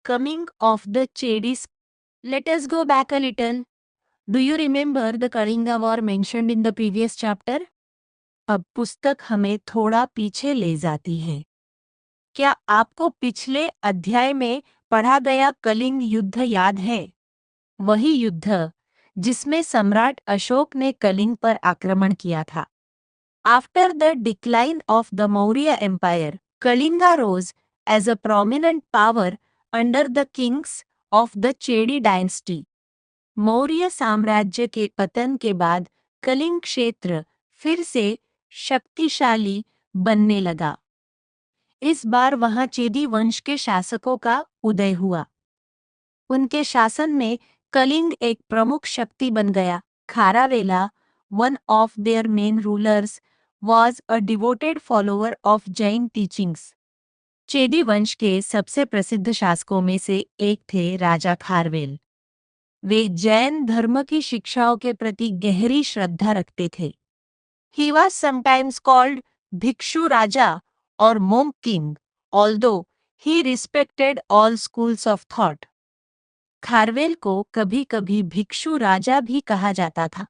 coming of the Chedis. Let us go back a little. Do you remember the Kalinga War mentioned in the previous chapter? अब पुस्तक हमें थोड़ा पीछे ले जाती है। क्या आपको पिछले अध्याय में पढ़ा गया कलिंग युद्ध याद है? वही युद्ध जिसमें सम्राट अशोक ने कलिंग पर आक्रमण किया था। After the decline of the Maurya Empire, Kalinga rose as a prominent power under the kings of the Chedi dynasty. Maurya साम्राज्य के पतन के बाद कलिंग क्षेत्र फिर से शक्तिशाली बनने लगा। इस बार वहां चेदी वंश के शासकों का उदय हुआ। उनके शासन में कलिंग एक प्रमुख शक्ति बन गया। खारावेला, one of their main rulers, was a devoted follower of Jain teachings. चेदी वंश के सबसे प्रसिद्ध शासकों में से एक थे राजा खारवेल। वे जैन धर्म की शिक्षाओं के प्रति गहरी श्रद्धा रखते थे। He was sometimes called भिक्षु राजा और monk king, although he respected all schools of thought. Kharavela को कभी-कभी भिक्षु राजा भी कहा जाता था,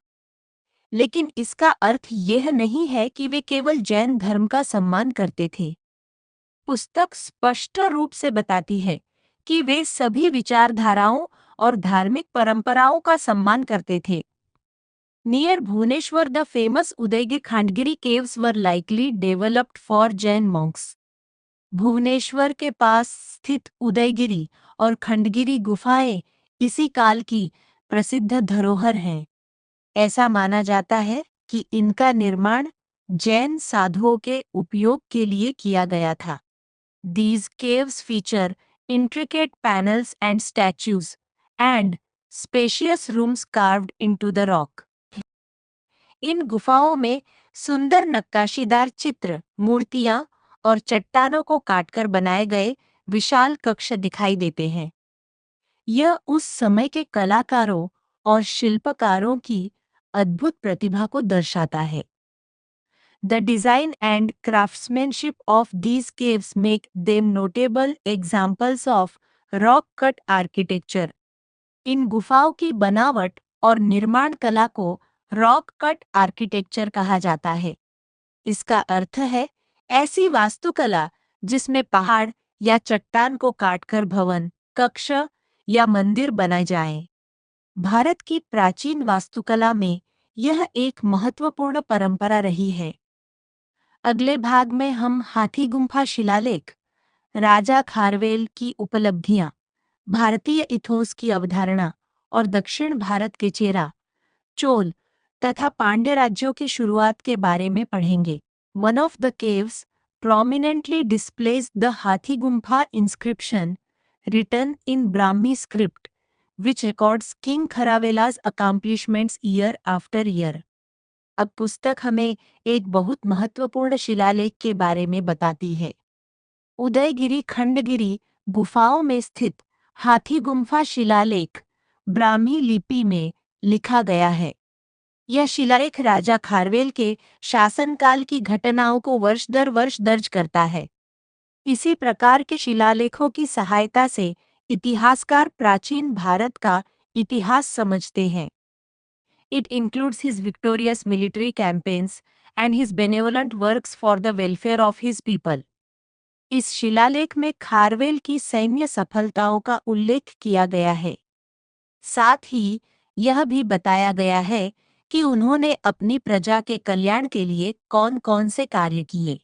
लेकिन इसका अर्थ यह नहीं है कि वे केवल जैन धर्म का सम्मान करते थे। पुस्तक स्पष्ट रूप से बताती है कि वे सभी विचारधाराओं और धार्मिक परंपराओं का सम्मान करते थे। Near Bhubaneswar, the famous Udaygir Khandgiri caves were likely developed for Jain monks. Bhubaneswar के पास स्थित उदयगिरी और खंडगिरी गुफाएं इसी काल की प्रसिद्ध धरोहर हैं। ऐसा माना जाता है कि इनका निर्माण जैन साधुओं के उपयोग के लिए किया गया था। These caves feature intricate panels and statues and spacious rooms carved into the rock. इन गुफाओं में सुंदर नक्काशीदार चित्र, मूर्तियां और चट्टानों को काटकर बनाए गए विशाल कक्ष दिखाई देते हैं। यह उस समय के कलाकारों और शिल्पकारों की अद्भुत प्रतिभा को दर्शाता है। The design and craftsmanship of these caves make them notable examples of rock-cut architecture. इन गुफाओं की बनावट और निर्माण कला को रॉक कट आर्किटेक्चर कहा जाता है। इसका अर्थ है ऐसी वास्तुकला जिसमें पहाड़ या चट्टान को काटकर भवन, कक्ष या मंदिर बनाए जाएं। भारत की प्राचीन वास्तुकला में यह एक महत्वपूर्ण परंपरा रही है। अगले भाग में हम हाथी गुम्फा शिलालेख, राजा खारवेल की उपलब्धियां, भारतीय इतिहास की अवधारणा और दक्षिण भारत के चेरा, चोल तथा पांड्य राज्यों की शुरुआत के बारे में पढ़ेंगे। One of the caves prominently displays the हाथी Gumpha inscription written in Brahmi script, which records King Kharavela's accomplishments year after year. अब पुस्तक हमें एक बहुत महत्वपूर्ण शिलालेख के बारे में बताती है। उदयगिरी खंडगिरी गुफाओं में स्थित हाथी गुम्फा शिलालेख ब्राह्मी लिपि में लिखा गया है। यह शिलालेख राजा खारवेल के शासनकाल की घटनाओं को वर्ष दर वर्ष दर्ज करता है। इसी प्रकार के शिलालेखों की सहायता से इतिहासकार प्राचीन भारत का इतिहास समझते हैं। It includes his victorious military campaigns and his benevolent works for the welfare of his people. इस शिलालेख में खारवेल की सैन्य सफलताओं का उल्लेख किया गया है। साथ ही यह भी बताया गया है कि उन्होंने अपनी प्रजा के कल्याण के लिए कौन-कौन से कार्य किए।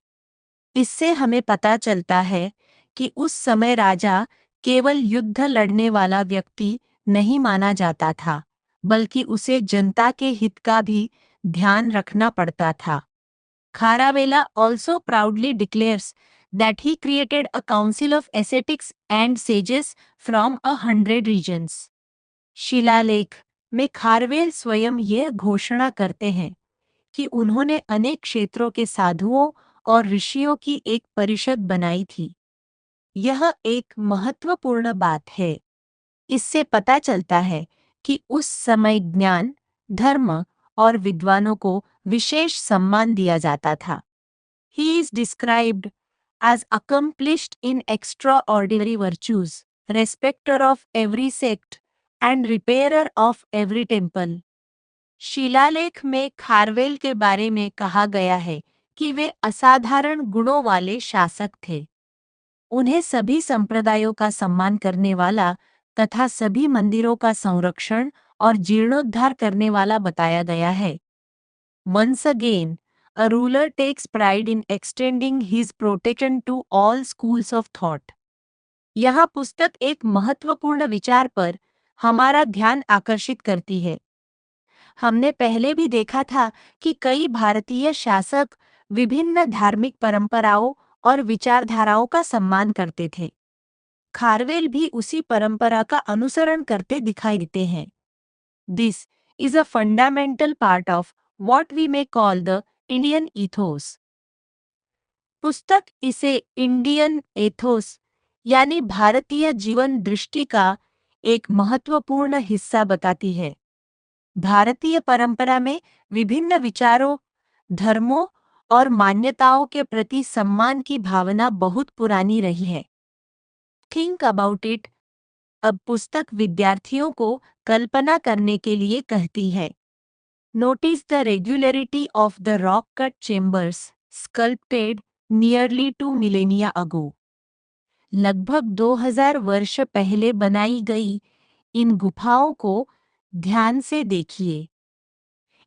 इससे हमें पता चलता है कि उस समय राजा केवल युद्ध लड़ने वाला व्यक्ति नहीं माना जाता था, बल्कि उसे जनता के हित का भी ध्यान रखना पड़ता था। खारावेला also proudly declares that he created a council of ascetics and sages from 100 regions. शिलालेख में खारवेल स्वयं यह घोषणा करते हैं कि उन्होंने अनेक क्षेत्रों के साधुओं और ऋषियों की एक परिषद बनाई थी। यह एक महत्वपूर्ण बात है। इससे पता चलता है कि उस समय ज्ञान, धर्म और विद्वानों को विशेष सम्मान दिया जाता था। He is described as accomplished in extraordinary virtues, respecter of every sect, and repairer of every temple. शिलालेख में खारवेल के बारे में कहा गया है कि वे असाधारण गुणों वाले शासक थे। उन्हें सभी संप्रदायों का सम्मान करने वाला तथा सभी मंदिरों का संरक्षण और जीर्णोद्धार करने वाला बताया गया है। Once again, a ruler takes pride in extending his protection to all schools of thought. यह पुस्तक एक महत्वपूर्ण विचार पर हमारा ध्यान आकर्षित करती है। हमने पहले भी देखा था कि कई भारतीय शासक विभिन्न धार्मिक परंपराओं और विचारधाराओं का सम्मान करते थे। खारवेल भी उसी परंपरा का अनुसरण करते दिखाई देते हैं। This is a fundamental part of what we may call the Indian ethos. पुस्तक इसे इंडियन एथोस यानी भारतीय जीवन दृष्टि का एक महत्वपूर्ण हिस्सा बताती है। भारतीय परंपरा में विभिन्न विचारों, धर्मों और मान्यताओं के प्रति सम्मान की भावना बहुत पुरानी रही है। Think about it. अब पुस्तक विद्यार्थियों को कल्पना करने के लिए कहती है। Notice the regularity of the rock cut chambers sculpted nearly 2 millennia ago. लगभग 2000 वर्ष पहले बनाई गई इन गुफाओं को ध्यान से देखिए।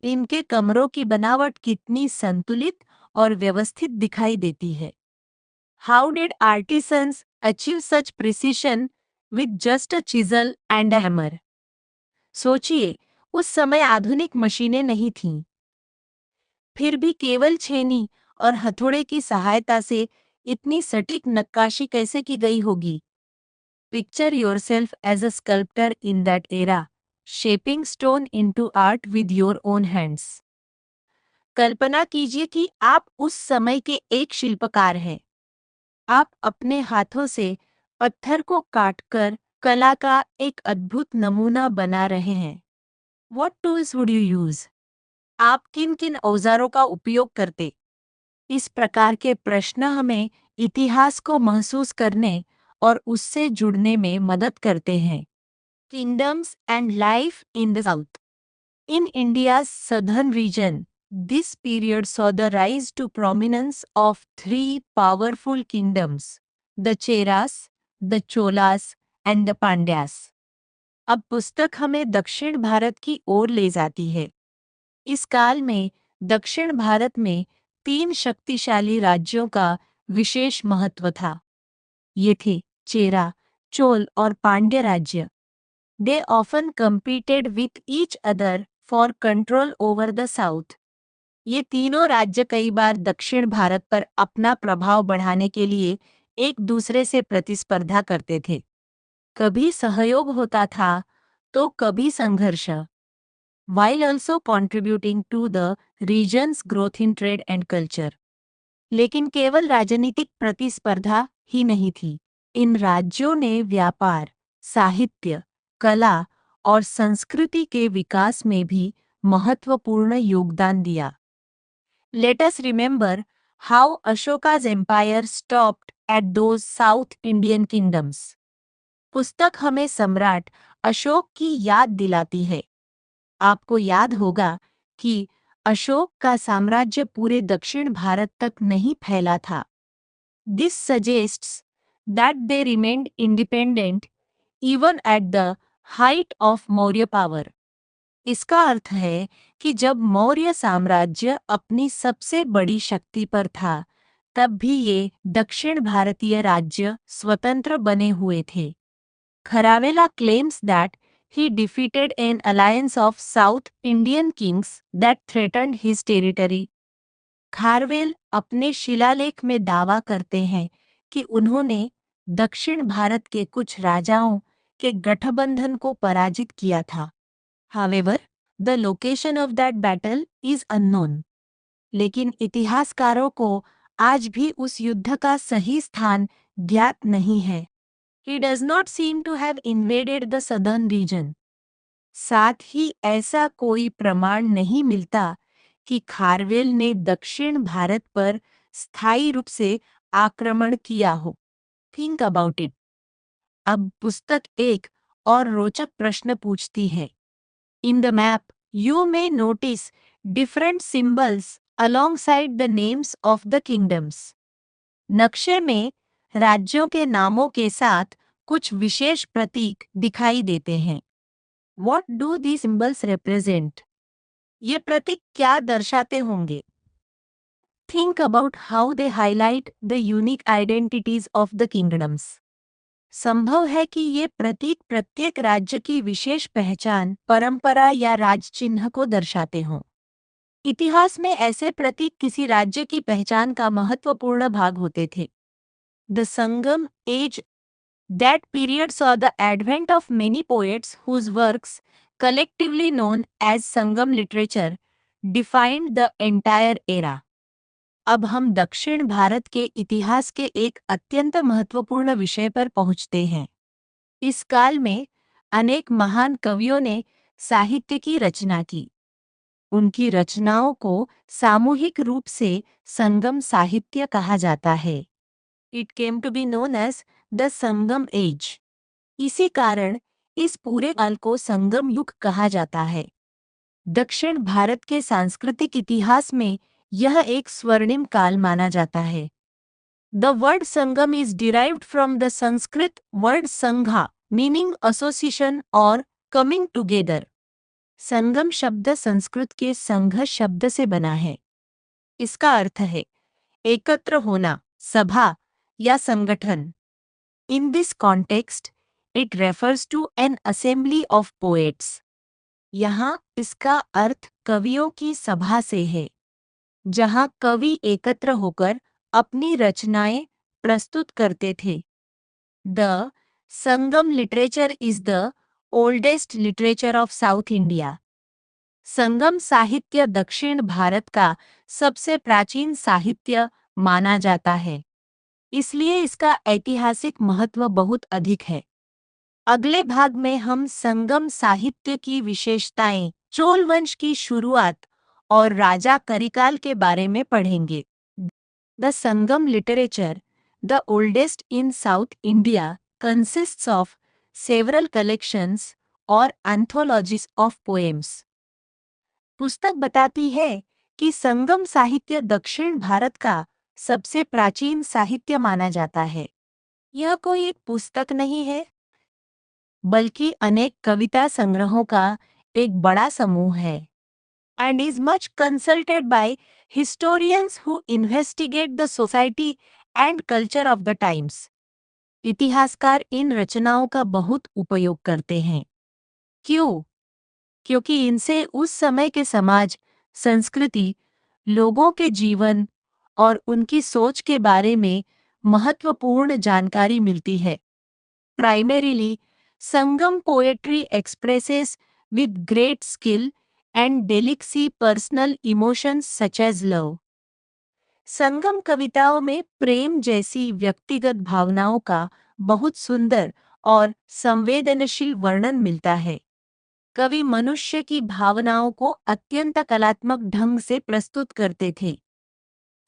इनके कमरों की बनावट कितनी संतुलित और व्यवस्थित दिखाई देती है। How did artisans achieve such precision with just a chisel and a hammer? सोचिए, उस समय आधुनिक मशीनें नहीं थीं। फिर भी केवल छेनी और हथौड़े की सहायता से इतनी सटीक नक्काशी कैसे की गई होगी? Picture yourself as a sculptor in that era, shaping stone into art with your own hands. कल्पना कीजिए कि आप उस समय के एक शिल्पकार हैं। आप अपने हाथों से पत्थर को काटकर कला का एक अद्भुत नमूना बना रहे हैं। What tools would you use? आप किन किन औजारों का उपयोग करते? इस प्रकार के प्रश्न हमें इतिहास को महसूस करने और उससे जुड़ने में मदद करते हैं। Kingdoms and life in the South. In India's southern region, this period saw the rise to prominence of three powerful kingdoms, the Cheras, the Cholas and the Pandyas. अब पुस्तक हमें दक्षिण भारत की ओर ले जाती है। इस काल में दक्षिण भारत में 3 शक्तिशाली राज्यों का विशेष महत्व था। ये थे चेरा, चोल और पांड्य राज्य। They often competed with each other for control over the South. ये तीनों राज्य कई बार दक्षिण भारत पर अपना प्रभाव बढ़ाने के लिए एक दूसरे से प्रतिस्पर्धा करते थे। कभी सहयोग होता था तो कभी संघर्ष। While also contributing to the region's growth in trade and culture. लेकिन केवल राजनीतिक प्रतिस्पर्धा ही नहीं थी। इन राज्यों ने व्यापार, साहित्य, कला और संस्कृति के विकास में भी महत्वपूर्ण योगदान दिया। Let us remember how Ashoka's empire stopped at those South Indian kingdoms. पुस्तक हमें सम्राट अशोक की याद दिलाती है। आपको याद होगा कि अशोक का साम्राज्य पूरे दक्षिण भारत तक नहीं फैला था। This suggests that they remained independent even at the height of Maurya power. इसका अर्थ है कि जब मौर्य साम्राज्य अपनी सबसे बड़ी शक्ति पर था, तब भी ये दक्षिण भारतीय राज्य स्वतंत्र बने हुए थे। Kharavela claims that he defeated an alliance of South Indian kings that threatened his territory. Kharavela अपने शिलालेख में दावा करते हैं कि उन्होंने दक्षिण भारत के कुछ राजाओं के गठबंधन को पराजित किया था। However, the location of that battle is unknown. लेकिन इतिहासकारों को आज भी उस युद्ध का सही स्थान ज्ञात नहीं है। He does not seem to have invaded the southern region. साथ ही ऐसा कोई प्रमाण नहीं मिलता कि खारवेल ने दक्षिण भारत पर स्थायी रूप से आक्रमण किया हो। Think about it. अब पुस्तक एक और रोचक प्रश्न पूछती है। In the map you may notice different symbols alongside the names of the kingdoms. नक्शे में राज्यों के नामों के साथ कुछ विशेष प्रतीक दिखाई देते हैं। What do these symbols represent? ये प्रतीक क्या दर्शाते होंगे? Think about how they highlight the unique identities of the kingdoms. संभव है कि ये प्रतीक प्रत्येक राज्य की विशेष पहचान, परंपरा या राज चिन्ह को दर्शाते हों। इतिहास में ऐसे प्रतीक किसी राज्य की पहचान का महत्वपूर्ण भाग होते थे। The Sangam age, that period saw the advent of many poets whose works, collectively known as Sangam literature, defined the entire era. अब हम दक्षिण भारत के इतिहास के एक अत्यंत महत्वपूर्ण विषय पर पहुंचते हैं। इस काल में अनेक महान कवियों ने साहित्य की रचना की। उनकी रचनाओं को सामूहिक रूप से संगम साहित्य कहा जाता है। It came to be known as the Sangam age. इसी कारण इस पूरे काल को संगम युग कहा जाता है। दक्षिण भारत के सांस्कृतिक इतिहास में यह एक स्वर्णिम काल माना जाता है। The word Sangam is derived from the Sanskrit word संघा, meaning association or coming together. संगम शब्द संस्कृत के संघ शब्द से बना है। इसका अर्थ है एकत्र होना, सभा या संगठन। In this context, it refers to an assembly of poets. यहाँ इसका अर्थ कवियों की सभा से है, जहाँ कवि एकत्र होकर अपनी रचनाएं प्रस्तुत करते थे। The Sangam literature is the oldest literature of south India. Sangam साहित्य दक्षिण भारत का सबसे प्राचीन साहित्य माना जाता है, इसलिए इसका ऐतिहासिक महत्व बहुत अधिक है। अगले भाग में हम संगम साहित्य की विशेषताएं, चोल वंश की शुरुआत और राजा करिकाल के बारे में पढ़ेंगे। The Sangam literature, the oldest in south India, consists of several collections और एंथोलॉजीज ऑफ पोएम्स। पुस्तक बताती है कि संगम साहित्य दक्षिण भारत का सबसे प्राचीन साहित्य माना जाता है। यह कोई एक पुस्तक नहीं है, बल्कि अनेक कविता संग्रहों का एक बड़ा समूह है। And is much consulted by historians who investigate the society and culture of the times. इतिहासकार इन रचनाओं का बहुत उपयोग करते हैं। क्यों? क्योंकि इनसे उस समय के समाज, संस्कृति, लोगों के जीवन और उनकी सोच के बारे में महत्वपूर्ण जानकारी मिलती है। Primarily, Sangam poetry expresses with great skill and delicacy personal emotions such as love. संगम कविताओं में प्रेम जैसी व्यक्तिगत भावनाओं का बहुत सुंदर और संवेदनशील वर्णन मिलता है। कवि मनुष्य की भावनाओं को अत्यंत कलात्मक ढंग से प्रस्तुत करते थे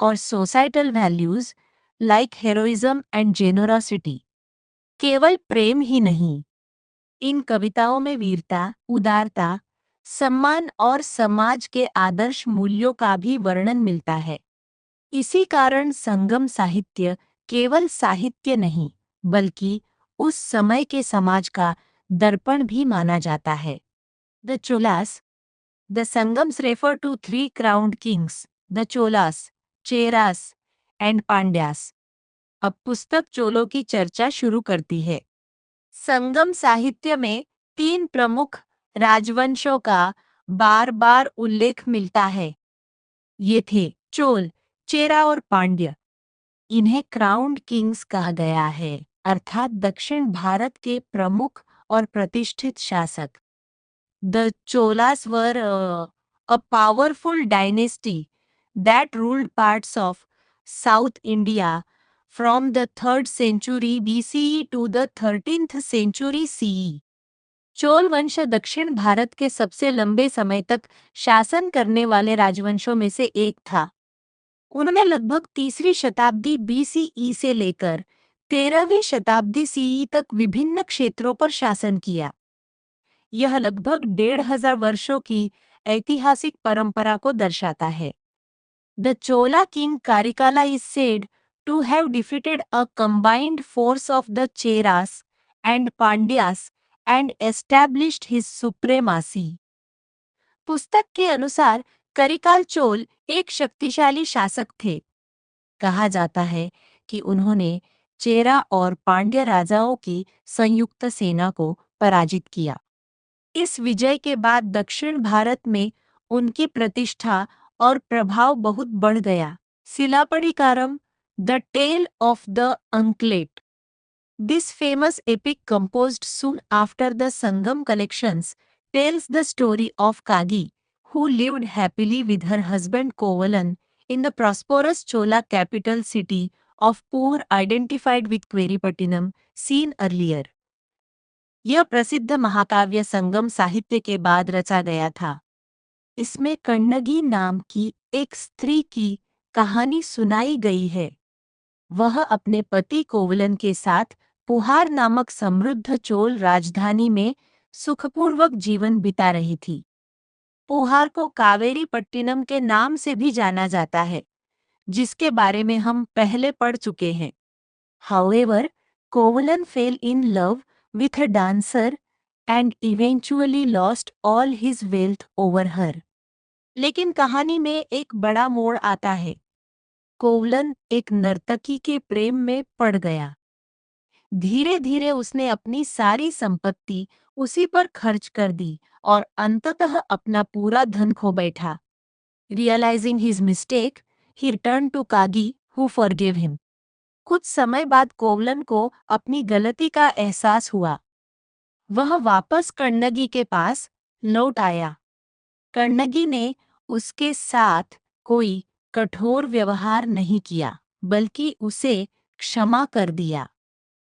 और societal values like heroism and generosity, केवल प्रेम ही नहीं, इन कविताओं में वीरता, उदारता, सम्मान और समाज के आदर्श मूल्यों का भी वर्णन मिलता है। इसी कारण संगम साहित्य केवल साहित्य नहीं, बल्कि उस समय के समाज का दर्पण भी माना जाता है। The Cholas, the Sangams refer to 3 crowned kings, the Cholas, Cheras and Pandyas. अब पुस्तक चोलों की चर्चा शुरू करती है। संगम साहित्य में 3 प्रमुख राजवंशों का बार बार उल्लेख मिलता है। ये थे चोल, चेरा और पांड्य। इन्हें क्राउन्ड किंग्स कहा गया है, अर्थात दक्षिण भारत के प्रमुख और प्रतिष्ठित शासक। The Cholas were a powerful dynasty that ruled parts of South India from the 3rd century BCE to the 13th century CE. Chola वंश दक्षिण भारत के सबसे लंबे समय तक शासन करने वाले राजवंशों में से एक था। उन्होंने लगभग 3री शताब्दी BCE से लेकर 13वीं शताब्दी सीई तक विभिन्न क्षेत्रों पर शासन किया। यह लगभग 1500 वर्षों की ऐतिहासिक परंपरा को दर्शाता है। The Chola king Karikala is said to have defeated a combined force of the Cheras and Pandyas and established his supremacy. पुस्तक के अनुसार करिकाल चोल एक शक्तिशाली शासक थे। कहा जाता है कि उन्होंने चेरा और पांड्य राजाओं की संयुक्त सेना को पराजित किया। इस विजय के बाद दक्षिण भारत में उनकी प्रतिष्ठा और प्रभाव बहुत बढ़ गया। Silappatikaram, the tale of the anklet. This famous epic composed soon after the Sangam collections tells the story of Kagi, who lived happily with her husband Kovalan in the prosperous Chola capital city of Pur identified with Queripattinam seen earlier. यह प्रसिद्ध महाकाव्य संगम साहित्य के बाद रचा गया था। इसमें कण्णगी नाम की एक स्त्री की कहानी सुनाई गई है। वह अपने पति कोवलन के साथ पुहार नामक समृद्ध चोल राजधानी में सुखपूर्वक जीवन बिता रही थी। पुहार को कावेरी पट्टिनम के नाम से भी जाना जाता है, जिसके बारे में हम पहले पढ़ चुके हैं। However, Kovalan fell in love with a dancer and eventually lost all his wealth over her. लेकिन कहानी में एक बड़ा मोड़ आता है। कोवलन एक नर्तकी के प्रेम में पड़ गया। धीरे धीरे उसने अपनी सारी संपत्ति उसी पर खर्च कर दी और अंततः अपना पूरा धन खो बैठा। Realizing his mistake, he returned to Kagi, who forgave him. कुछ समय बाद कोवलन को अपनी गलती का एहसास हुआ। वह वापस कण्णगी के पास लौट आया। कण्णगी ने उसके साथ कोई कठोर व्यवहार नहीं किया, बल्कि उसे क्षमा कर दिया।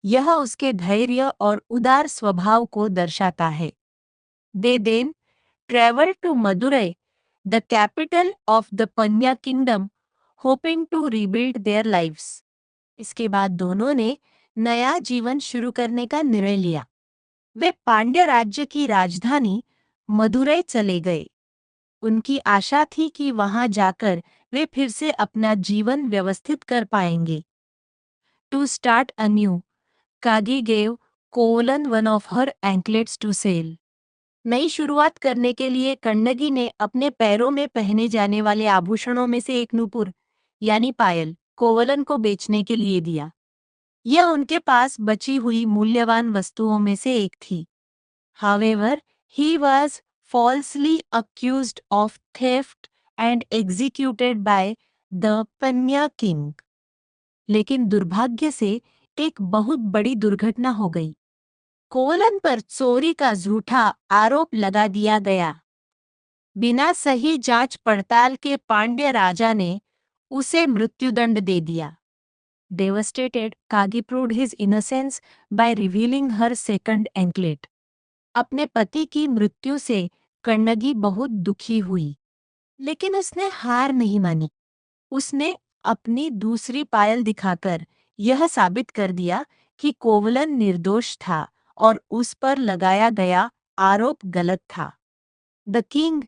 यह उसके धैर्य और उदार स्वभाव को दर्शाता है। They then traveled to Madurai, the capital of the Panya kingdom, hoping to rebuild their lives. इसके बाद दोनों ने नया जीवन शुरू करने का निर्णय लिया। वे पांड्य राज्य की राजधानी मदुरै चले गए। उनकी आशा थी कि वहां जाकर वे फिर से अपना जीवन व्यवस्थित कर पाएंगे। टू स्टार्ट अन्यू, कागी gave Kovalan one of her anklets to sell. नई शुरुआत करने के लिए कण्णगी ने अपने पैरों में पहने जाने वाले आभूषणों में से एक नूपुर यानी पायल कोवलन को बेचने के लिए दिया। यह उनके पास बची हुई मूल्यवान वस्तुओं में से एक थी। However, he was falsely accused of theft and executed by the Panya king. लेकिन दुर्भाग्य से एक बहुत बड़ी दुर्घटना हो गई। कोवलन पर चोरी का झूठा आरोप लगा दिया गया। बिना सही जांच पड़ताल के पांड्य राजा ने उसे मृत्युदंड दे दिया। Devastated, Kagi proved his innocence by revealing her second anklet. अपने पति की मृत्यु से कण्णगी बहुत दुखी हुई, लेकिन उसने हार नहीं मानी। उसने अपनी दूसरी पायल दिखाकर यह साबित कर दिया कि कोवलन निर्दोष था और उस पर लगाया गया आरोप गलत था। The king,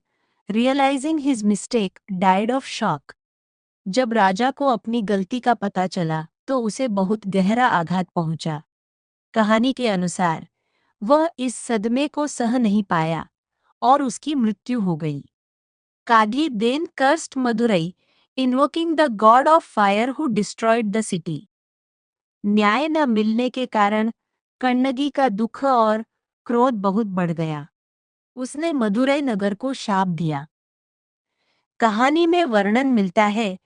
realising his mistake, died of shock. जब राजा को अपनी गलती का पता चला तो उसे बहुत गहरा आघात पहुंचा। कहानी के अनुसार वह इस सदमे को सह नहीं पाया और उसकी मृत्यु हो गई। कागी then cursed Madurai, invoking the god of fire who destroyed the city. न्याय न मिलने के कारण कण्णगी का दुख और क्रोध बहुत बढ़ गया। उसने मदुरै नगर को शाप दिया। कहानी में वर्णन मिलता है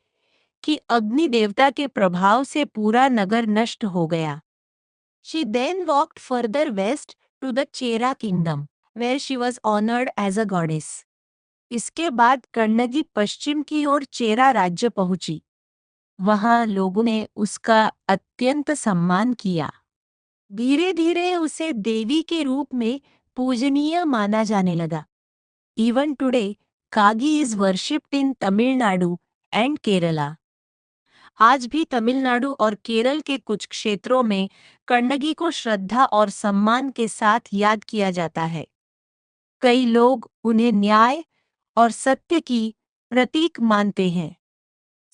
कि अग्नि देवता के प्रभाव से पूरा नगर नष्ट हो गया। She then walked further west to the Chera kingdom, where she was honored as a goddess. इसके बाद कण्णगी पश्चिम की ओर चेरा राज्य पहुंची। वहां लोगों ने उसका अत्यंत सम्मान किया। धीरे धीरे उसे देवी के रूप में पूजनीय माना जाने लगा। Even today, Kagi is worshipped in Tamil Nadu and Kerala. आज भी तमिलनाडु और केरल के कुछ क्षेत्रों में कण्डगी को श्रद्धा और सम्मान के साथ याद किया जाता है। कई लोग उन्हें न्याय और सत्य की प्रतीक मानते हैं।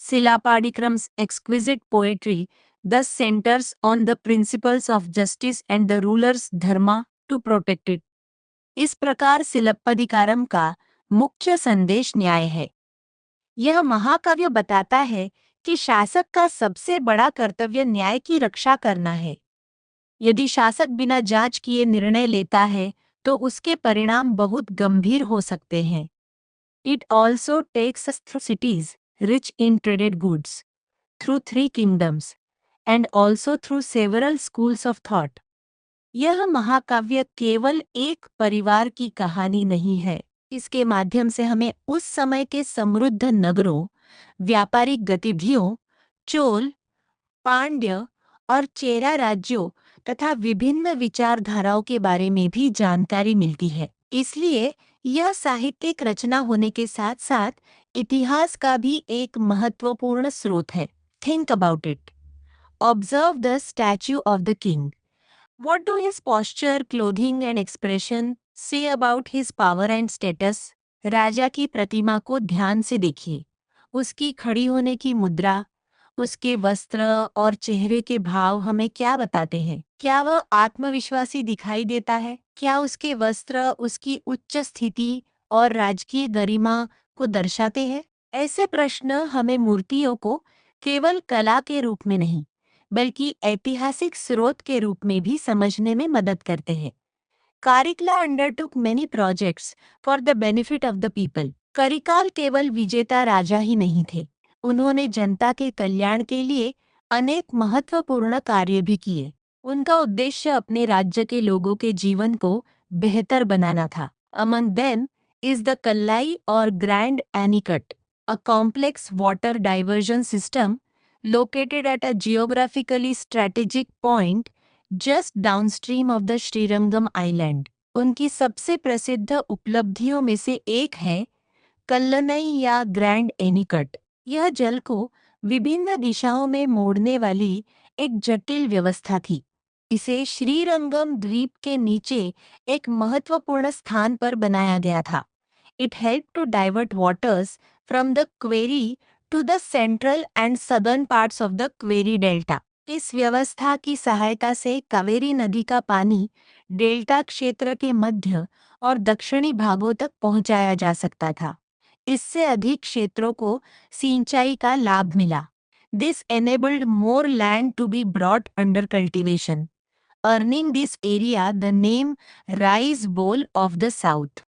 Silappadikrams exquisite poetry thus centers on the principles of justice and the ruler's dharma to protect it. इस प्रकार सिलप्पदिकारम का मुख्य संदेश न्याय है। यह महाकाव्य बताता है कि शासक का सबसे बड़ा कर्तव्य न्याय की रक्षा करना है। यदि शासक बिना जांच किए निर्णय लेता है तो उसके परिणाम बहुत गंभीर हो सकते हैं। It also takes us through cities rich in traded goods, through three kingdoms, and also through several schools of thought. यह महाकाव्य केवल एक परिवार की कहानी नहीं है। इसके माध्यम से हमें उस समय के समृद्ध नगरों, व्यापारिक गतिविधियों, चोल, पांड्य और चेरा राज्यों तथा विभिन्न विचारधाराओं के बारे में भी जानकारी मिलती है। इसलिए यह साहित्यिक रचना होने के साथ साथ इतिहास का भी एक महत्वपूर्ण स्रोत है। Think about it. Observe the statue of the king. What do his posture, clothing and expression say about his power and status? राजा की प्रतिमा को ध्यान से देखिए। उसकी खड़ी होने की मुद्रा, उसके वस्त्र और चेहरे के भाव हमें क्या बताते हैं? क्या वह आत्मविश्वासी दिखाई देता है? क्या उसके वस्त्र उसकी उच्च स्थिति और राजकीय गरिमा को दर्शाते हैं? ऐसे प्रश्न हमें मूर्तियों को केवल कला के रूप में नहीं बल्कि ऐतिहासिक स्रोत के रूप में भी समझने में मदद करते हैं। Karikala undertook many projects for the benefit of the people. Karikala केवल विजेता राजा ही नहीं थे, उन्होंने जनता के कल्याण के लिए अनेक महत्वपूर्ण कार्य भी किए। उनका उद्देश्य अपने राज्य के लोगों के जीवन को बेहतर बनाना था। अमंग देम इज द कल्लाई और grand anicut, a complex water diversion system located at a geographically strategic point just downstream of the Srirangam Island. उनकी सबसे प्रसिद्ध उपलब्धियों में से एक है कल्लनई या ग्रैंड एनिकट। यह जल को विभिन्न दिशाओं में मोड़ने वाली एक जटिल व्यवस्था थी। इसे श्रीरंगम द्वीप के नीचे एक महत्वपूर्ण स्थान पर बनाया गया था। It helped to divert waters from the Query to the central and southern parts of the query delta. इस व्यवस्था की सहायता से कावेरी नदी का पानी डेल्टा क्षेत्र के मध्य और दक्षिणी भागों तक पहुंचाया जा सकता था। इससे अधिक क्षेत्रों को सिंचाई का लाभ मिला। This enabled more land to be brought under cultivation, earning this area the name Rice Bowl of the South.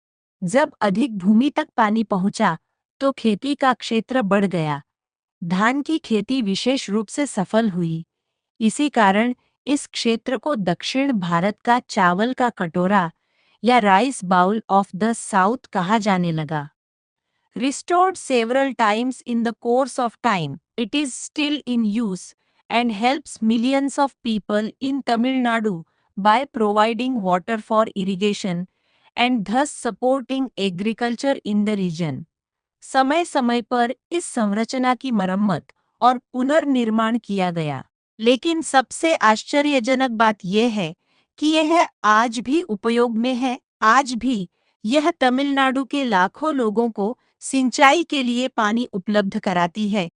जब अधिक भूमि तक पानी पहुंचा तो खेती का क्षेत्र बढ़ गया। धान की खेती विशेष रूप से सफल हुई। इसी कारण इस क्षेत्र को दक्षिण भारत का चावल का कटोरा या rice bowl of the south कहा जाने लगा। Restored several times in the course of time, it is still in use and helps millions of people in Tamil Nadu by providing water for irrigation and thus supporting agriculture in the region. समय समय पर इस संरचना की मरम्मत और पुनर्निर्माण किया गया, लेकिन सबसे आश्चर्यजनक बात यह है कि यह आज भी उपयोग में है। आज भी यह तमिलनाडु के लाखों लोगों को सिंचाई के लिए पानी उपलब्ध कराती है।